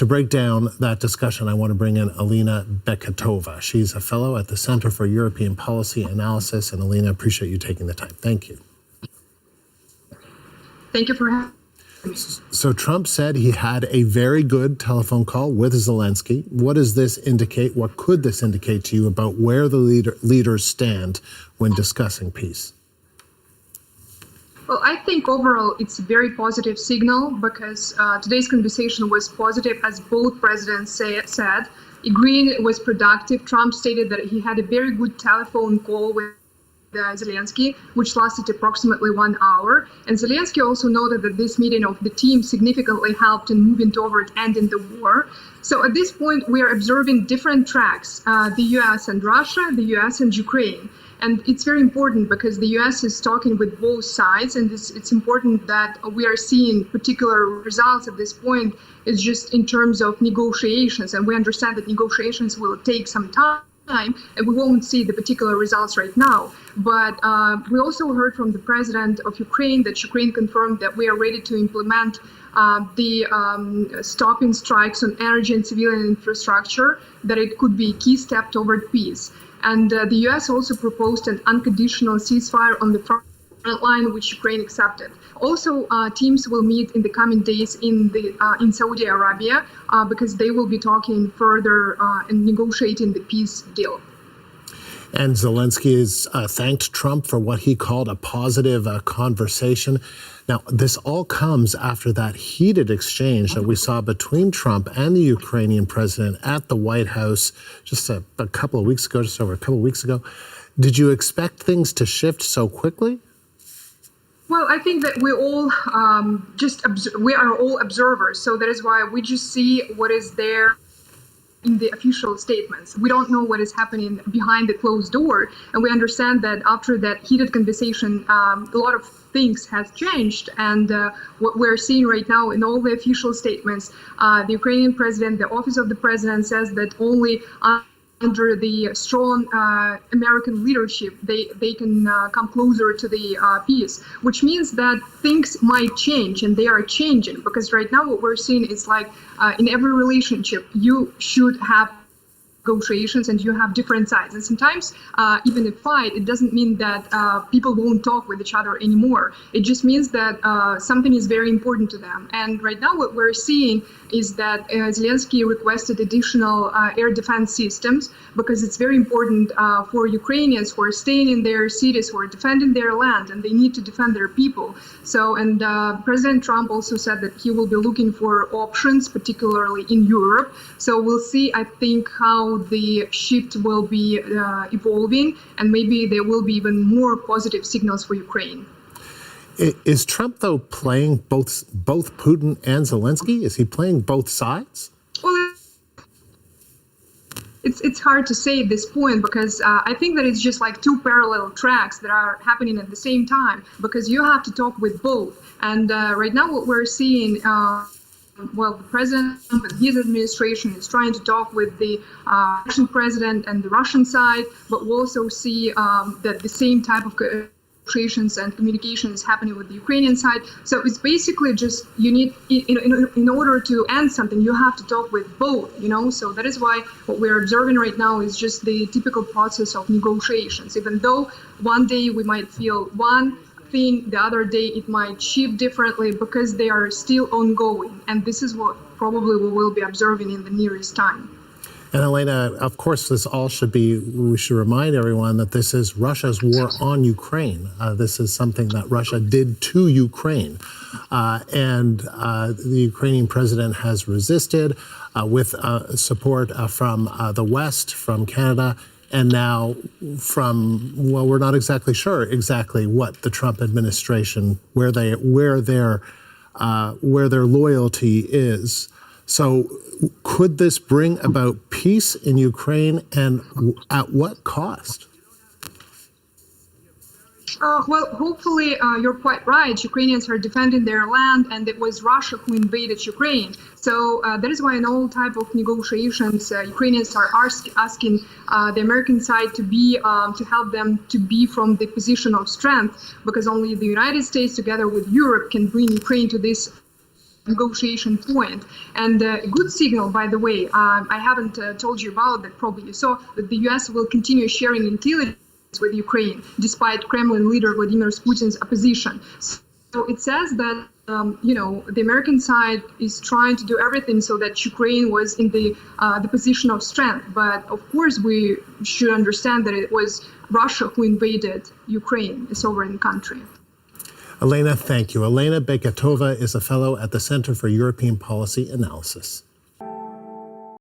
To break down that discussion, I want to bring in Elina Beketova. She's a fellow at the Center for European Policy Analysis. And Elina, appreciate you taking the time. Thank you. Thank you for having me. So Trump said he had a very good telephone call with Zelenskyy. What does this indicate? What could this indicate to you about where the leaders stand when discussing peace? Well, I think overall it's a very positive signal because today's conversation was positive, as both presidents said. Agreeing it was productive. Trump stated that he had a very good telephone call with Zelenskyy, which lasted approximately 1 hour. And Zelenskyy also noted that this meeting of the team significantly helped in moving toward ending the war. So at this point, we are observing different tracks, the US and Russia, the US and Ukraine. And it's very important because the US is talking with both sides, and it's important that we are seeing particular results at this point. It's just in terms of negotiations, and we understand that negotiations will take some time, and we won't see the particular results right now. But we also heard from the president of Ukraine that Ukraine confirmed that we are ready to implement the stopping strikes on energy and civilian infrastructure, that it could be a key step toward peace. And the US also proposed an unconditional ceasefire on the front line, which Ukraine accepted. Also, teams will meet in the coming days in Saudi Arabia because they will be talking further and negotiating the peace deal. And Zelenskyy has thanked Trump for what he called a positive conversation. Now, this all comes after that heated exchange that we saw between Trump and the Ukrainian president at the White House just a couple of weeks ago, just over a couple of weeks ago. Did you expect things to shift so quickly? Well, I think that we all we are all observers, so that is why we just see what is there in the official statements. We don't know what is happening behind the closed door, and we understand that after that heated conversation, a lot of things have changed. And what we're seeing right now in all the official statements, the Ukrainian president, the office of the president says that only under the strong American leadership, they can come closer to the peace, which means that things might change, and they are changing, because right now what we're seeing is like in every relationship, you should have negotiations and you have different sides. And sometimes even a fight, it doesn't mean that people won't talk with each other anymore. It just means that something is very important to them. And right now what we're seeing is that Zelenskyy requested additional air defense systems because it's very important for Ukrainians who are staying in their cities, who are defending their land, and they need to defend their people. So, and President Trump also said that he will be looking for options, particularly in Europe. So we'll see, I think, how the shift will be evolving, and maybe there will be even more positive signals for Ukraine. Is Trump, though, playing both Putin and Zelenskyy? Is he playing both sides? Well, it's hard to say at this point, because I think that it's just like two parallel tracks that are happening at the same time, because you have to talk with both. And right now what we're seeing, well, the president and his administration is trying to talk with the Russian president and the Russian side, but we also see that the same type of negotiations and communication is happening with the Ukrainian side. So it's basically just, you need, in order to end something, you have to talk with both, you know? So that is why what we're observing right now is just the typical process of negotiations. Even though one day we might feel one thing, the other day it might shift differently, because they are still ongoing. And this is what probably we will be observing in the nearest time. And Elena, of course, we should remind everyone that this is Russia's war on Ukraine. This is something that Russia did to Ukraine. And the Ukrainian president has resisted with support from the West, from Canada, and now from, well, we're not exactly sure exactly what the Trump administration, where their loyalty is. So could this bring about peace in Ukraine, and at what cost? Well, hopefully you're quite right. Ukrainians are defending their land, and it was Russia who invaded Ukraine. So that is why in all type of negotiations, Ukrainians are asking the American side to be to help them to be from the position of strength, because only the United States, together with Europe, can bring Ukraine to this negotiation point. And a good signal, by the way, I haven't told you about that, probably you saw, that the US will continue sharing intelligence with Ukraine, despite Kremlin leader Vladimir Putin's opposition. So it says that, the American side is trying to do everything so that Ukraine was in the position of strength. But of course, we should understand that it was Russia who invaded Ukraine, a sovereign country. Elina, thank you. Elina Beketova is a fellow at the Center for European Policy Analysis.